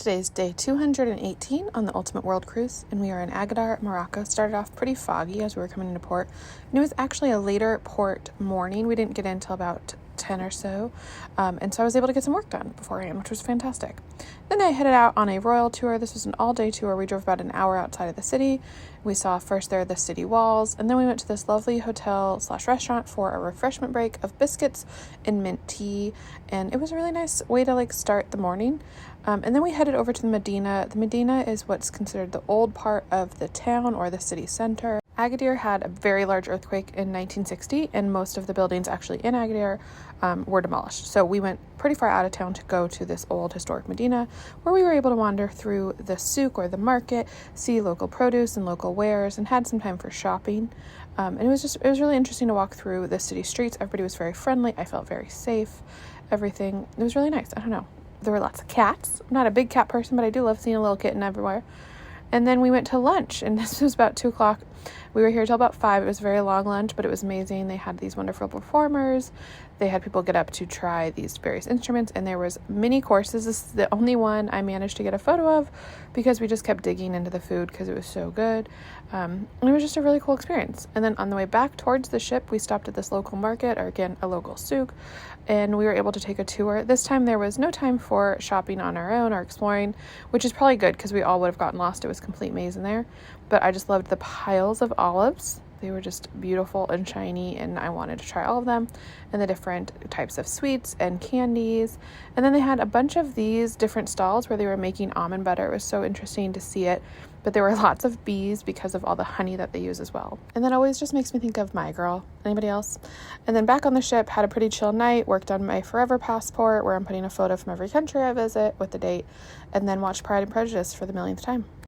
Today's day 218 on the Ultimate World Cruise, and we are in Agadir, Morocco. Started off pretty foggy as we were coming into port, and it was actually a later port morning. We didn't get in until about 10 or so, and so I was able to get some work done beforehand, which was fantastic. Then I headed out on a royal tour. This was an all-day tour. We drove about an hour outside of the city. We saw first there the city walls, and then we went to this lovely hotel/restaurant for a refreshment break of biscuits and mint tea, and it was a really nice way to start the morning. And then we headed over to the Medina. The Medina is what's considered the old part of the town or the city center. Agadir had a very large earthquake in 1960, and most of the buildings actually in Agadir were demolished. So we went pretty far out of town to go to this old historic Medina, where we were able to wander through the souk or the market, see local produce and local wares, and had some time for shopping. And it was really interesting to walk through the city streets. Everybody was very friendly. I felt very safe. Everything, it was really nice. I don't know. There were lots of cats. I'm not a big cat person, but I do love seeing a little kitten everywhere. And then we went to lunch, and this was about 2 o'clock. We were here till about 5. It was a very long lunch, but it was amazing. They had these wonderful performers. They had people get up to try these various instruments, and there was mini courses. This is the only one I managed to get a photo of because we just kept digging into the food because it was so good. And it was just a really cool experience. And then on the way back towards the ship, we stopped at this local market, or again, a local souk, and we were able to take a tour. This time there was no time for shopping on our own or exploring, which is probably good because we all would have gotten lost. It was a complete maze in there. But I just loved the piles of olives. They were just beautiful and shiny, and I wanted to try all of them, and the different types of sweets and candies. And then they had a bunch of these different stalls where they were making almond butter. It was so interesting to see it, but there were lots of bees because of all the honey that they use as well. And that always just makes me think of my girl. Anybody else? And then back on the ship, had a pretty chill night, worked on my forever passport where I'm putting a photo from every country I visit with the date, and then watched Pride and Prejudice for the millionth time.